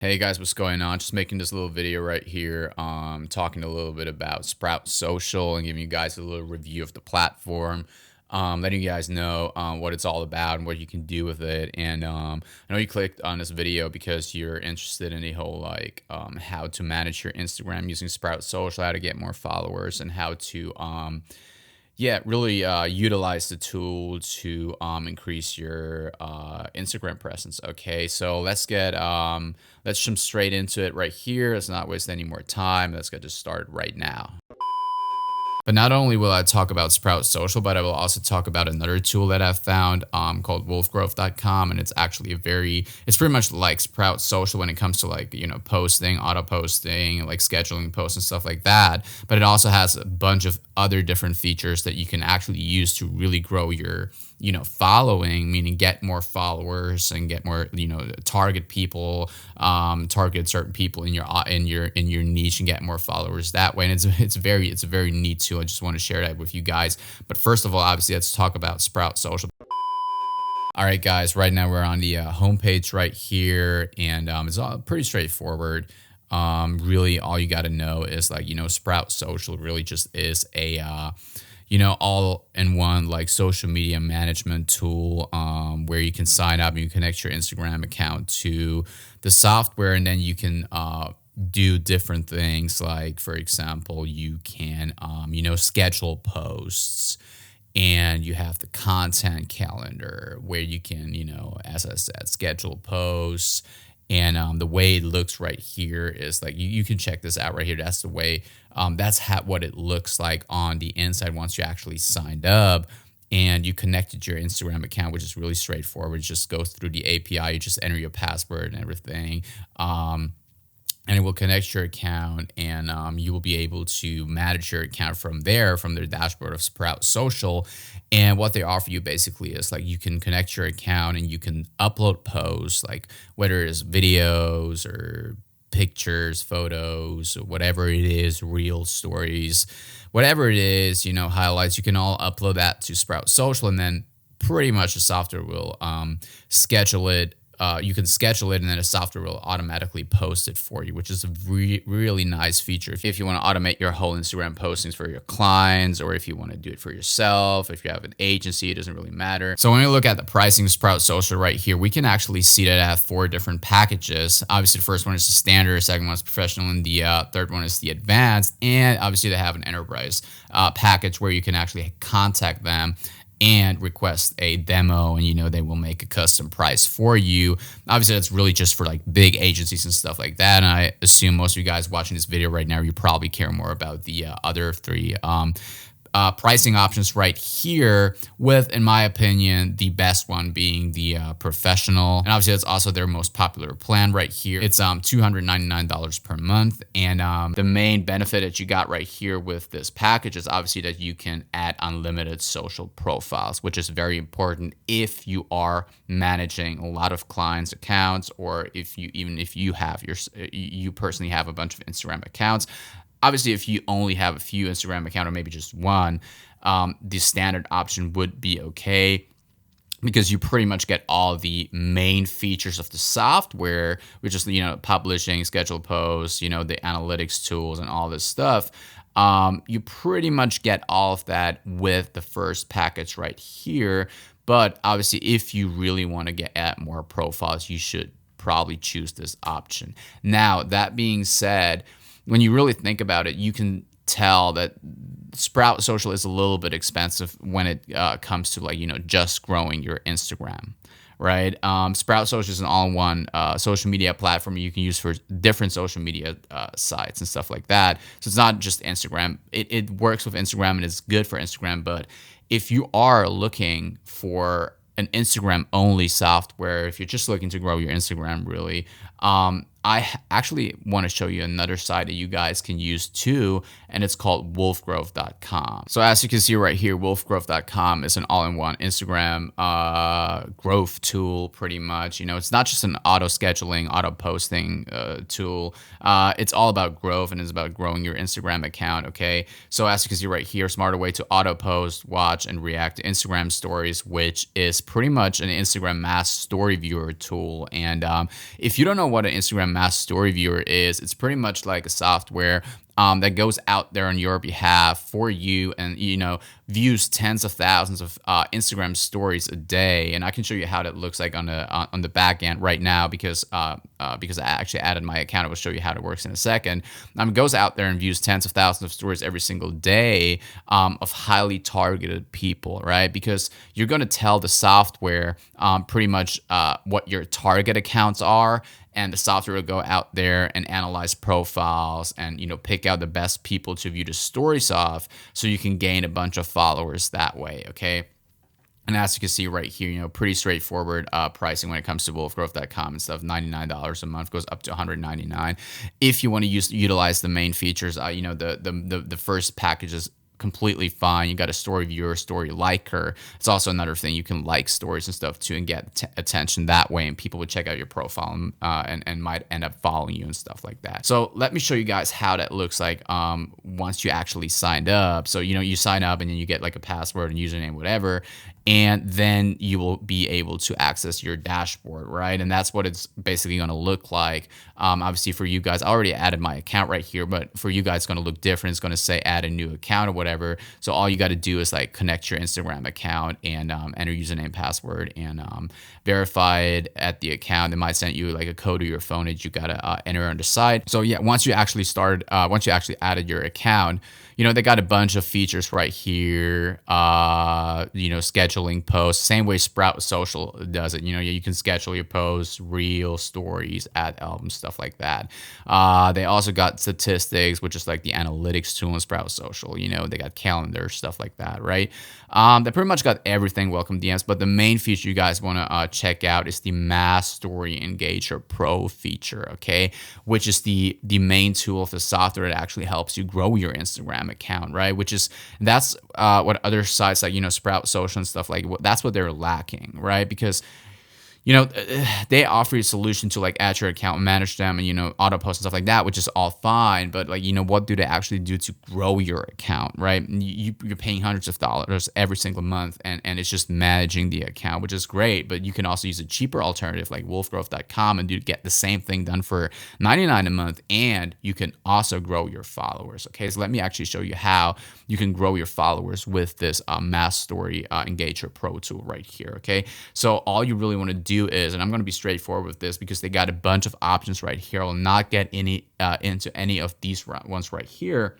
Hey guys, what's going on? Just making this little video right here, talking a little bit about Sprout Social and giving you guys a little review of the platform, letting you guys know what it's all about and what you can do with it. And I know you clicked on this video because you're interested in the whole how to manage your Instagram using Sprout Social, how to get more followers, and how to yeah, really utilize the tool to increase your Instagram presence. Okay, so let's jump straight into it right here. Let's not waste any more time. Let's get this started right now. But not only will I talk about Sprout Social, but I will also talk about another tool that I've found called Wolfgrowth.com. And it's actually it's pretty much like Sprout Social when it comes to posting, auto posting, like scheduling posts and stuff like that. But it also has a bunch of other different features that you can actually use to really grow your following, meaning get more followers and get more, target people, target certain people in your niche and get more followers that way. And it's a very neat tool. I just want to share that with you guys. But first of all, obviously, let's talk about Sprout Social. All right, guys, right now we're on the homepage right here, and it's all pretty straightforward. Really all you got to know is Sprout Social really just is a all in one like social media management tool, where you can sign up and you connect your Instagram account to the software, and then you can do different things. Like, for example, you can schedule posts, and you have the content calendar where you can, as I said, schedule posts. And the way it looks right here is like you can check this out right here. That's the way, what it looks like on the inside once you actually signed up and you connected your Instagram account, which is really straightforward. It just goes through the API. You just enter your password and everything. And it will connect your account, and you will be able to manage your account from there, from their dashboard of Sprout Social. And what they offer you basically is like you can connect your account and you can upload posts, like whether it's videos or pictures, photos, or whatever it is, real stories, whatever it is, highlights. You can all upload that to Sprout Social, and then pretty much the software will schedule it. You can schedule it, and then the software will automatically post it for you, which is a really nice feature. If you want to automate your whole Instagram postings for your clients, or if you want to do it for yourself, if you have an agency, it doesn't really matter. So when we look at the pricing of Sprout Social right here, we can actually see that it has 4 different packages. Obviously, the first one is the standard, the second one is professional, and the third one is the advanced. And obviously, they have an enterprise package where you can actually contact them and request a demo, and they will make a custom price for you. Obviously, that's really just for like big agencies and stuff like that. And I assume most of you guys watching this video right now, you probably care more about the other 3 pricing options right here, with, in my opinion, the best one being the professional. And obviously that's also their most popular plan right here. It's $299 per month. And the main benefit that you got right here with this package is obviously that you can add unlimited social profiles, which is very important if you are managing a lot of clients' accounts, or if you personally have a bunch of Instagram accounts. Obviously, if you only have a few Instagram accounts, or maybe just one, the standard option would be okay, because you pretty much get all the main features of the software, which is, publishing, schedule posts, the analytics tools and all this stuff. You pretty much get all of that with the first package right here. But obviously, if you really want to add more profiles, you should probably choose this option. Now, that being said, when you really think about it, you can tell that Sprout Social is a little bit expensive when it comes to just growing your Instagram, right? Sprout Social is an all-in-one social media platform you can use for different social media sites and stuff like that. So it's not just Instagram. It works with Instagram and it's good for Instagram. But if you are looking for an Instagram only software, if you're just looking to grow your Instagram really, I actually want to show you another site that you guys can use too, and it's called Wolfgrowth.com. So as you can see right here, Wolfgrowth.com is an all-in-one Instagram growth tool pretty much. It's not just an auto scheduling, auto posting tool. It's all about growth, and it's about growing your Instagram account, okay? So as you can see right here, smarter way to auto post, watch, and react to Instagram stories, which is pretty much an Instagram mass story viewer tool. And if you don't know what an Instagram mass story viewer is, it's pretty much like a software that goes out there on your behalf for you, and views tens of thousands of Instagram stories a day. And I can show you how that looks like on the back end right now, because I actually added my account. I will show you how it works in a second. It goes out there and views tens of thousands of stories every single day of highly targeted people, right? Because you're going to tell the software pretty much what your target accounts are, and the software will go out there and analyze profiles and pick out the best people to view the stories of, so you can gain a bunch of followers that way. Okay. And as you can see right here, pretty straightforward pricing when it comes to wolfgrowth.com and stuff. $99 a month, goes up to $199 if you want to utilize the main features. The first package is completely fine. You got a story viewer, story liker. It's also another thing, you can like stories and stuff too, and get attention that way, and people would check out your profile and might end up following you and stuff like that. So let me show you guys how that looks like once you actually signed up. So you sign up and then you get like a password and username, whatever, and then you will be able to access your dashboard, right? And that's what it's basically going to look like. Obviously for you guys, I already added my account right here, but for you guys, it's going to look different. It's going to say add a new account or whatever. So all you got to do is like connect your Instagram account and enter username, password, and verify it at the account. They might send you like a code to your phone that you got to enter on the side. So yeah, once you actually added your account, they got a bunch of features right here, scheduling posts, same way Sprout Social does it. You can schedule your posts, reels, stories, add albums, stuff like that. They also got statistics, which is like the analytics tool in Sprout Social. They got calendar, stuff like that, right? They pretty much got everything, welcome DMs, but the main feature you guys want to check out is the Mass Story Engager Pro feature, okay? Which is the main tool of the software that actually helps you grow your Instagram account, right? That's what other sites like Sprout Social and stuff like, that's what they're lacking, right? Because they offer you a solution to like add your account, manage them, and auto post and stuff like that, which is all fine. But like what do they actually do to grow your account, right? You're paying hundreds of dollars every single month, and it's just managing the account, which is great. But you can also use a cheaper alternative like wolfgrowth.com and get the same thing done for $99 a month, and you can also grow your followers. Okay, so let me actually show you how you can grow your followers with this Mass Story Engager Pro tool right here. Okay, so all you really want to do is, and I'm going to be straightforward with this because they got a bunch of options right here. I will not get into any of these ones right here.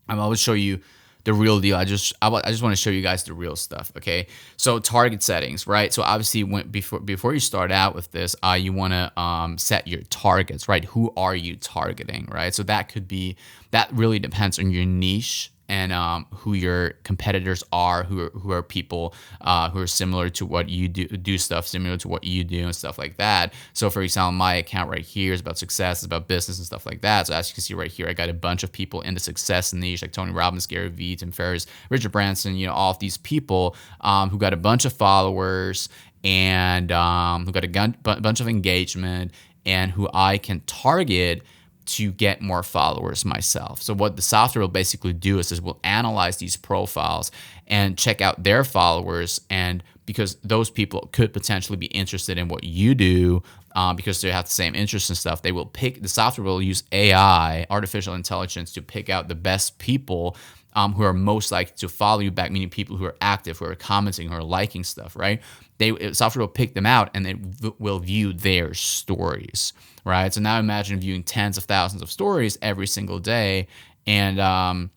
I'm always show you the real deal. I just want to show you guys the real stuff. Okay, so target settings, right? So obviously before you start out with this, you want to set your targets, right? Who are you targeting, right? So that really depends on your niche and who your competitors are, who are people who are similar to what you do stuff similar to what you do and stuff like that. So for example, my account right here is about success, it's about business and stuff like that. So as you can see right here, I got a bunch of people in the success niche, like Tony Robbins, Gary Vee, Tim Ferriss, Richard Branson, all of these people who got a bunch of followers and who got a bunch of engagement, and who I can target to get more followers myself. So what the software will basically do is we'll analyze these profiles and check out their followers, and because those people could potentially be interested in what you do, because they have the same interests and stuff, the software will use AI, artificial intelligence, to pick out the best people who are most likely to follow you back, meaning people who are active, who are commenting, who are liking stuff, right? Software will pick them out and it will view their stories, right? So now imagine viewing tens of thousands of stories every single day and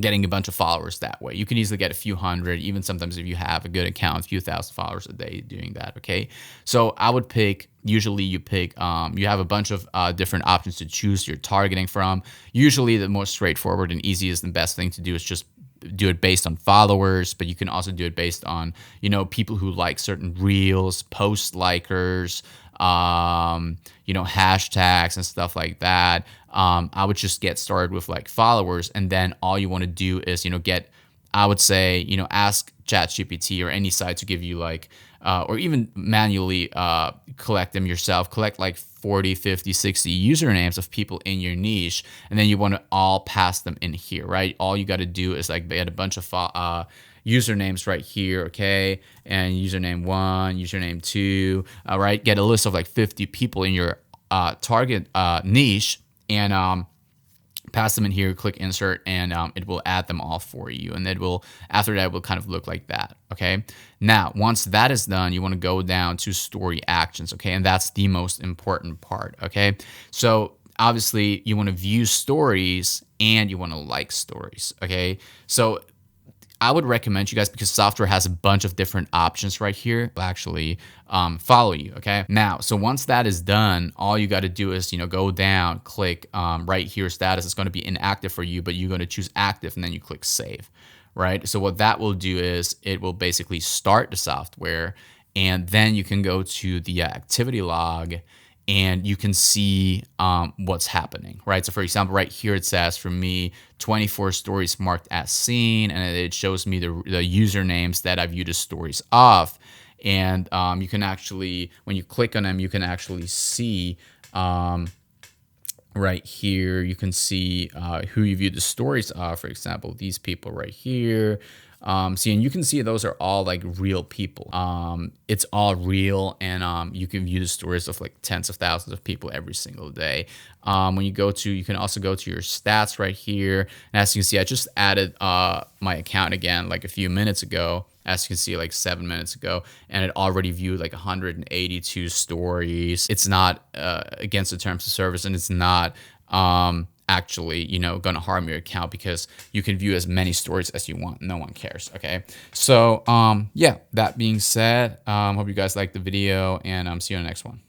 getting a bunch of followers that way. You can easily get a few hundred, even sometimes if you have a good account, a few thousand followers a day doing that, okay? So I would usually you have a bunch of different options to choose your targeting from. Usually the most straightforward and easiest and best thing to do is just do it based on followers, but you can also do it based on, people who like certain reels, post likers, hashtags and stuff like that. I would just get started with like followers, and then all you want to do is, I would say, ask ChatGPT or any site to give you like, or even manually collect them yourself, collect like 40, 50, 60 usernames of people in your niche, and then you want to all pass them in here, right? All you got to do is like get a bunch of usernames right here, okay? And username 1, username 2, all right? Get a list of like 50 people in your target niche and pass them in here, click insert, and it will add them all for you. And it will, after that, it will kind of look like that. Okay. Now, once that is done, you want to go down to story actions. Okay. And that's the most important part. Okay. So obviously you want to view stories and you want to like stories. Okay. So I would recommend you guys, because software has a bunch of different options right here, will actually follow you. Okay. Now, so once that is done, all you got to do is, go down, click right here, status. It's going to be inactive for you, but you're going to choose active and then you click save. Right. So what that will do is it will basically start the software, and then you can go to the activity log and you can see what's happening, right? So for example, right here, it says for me, 24 stories marked as seen, and it shows me the usernames that I view the stories of. And you can actually, when you click on them, you can actually see right here, you can see who you view the stories of. For example, these people right here. See, and you can see those are all like real people. It's all real, and you can view the stories of like tens of thousands of people every single day. When you go to, you can also go to your stats right here. And as you can see, I just added my account again like a few minutes ago. As you can see, like 7 minutes ago, and it already viewed like 182 stories. It's not against the terms of service, and it's not actually, going to harm your account, because you can view as many stories as you want. No one cares. Okay. So, yeah, that being said, hope you guys liked the video, and see you on the next one.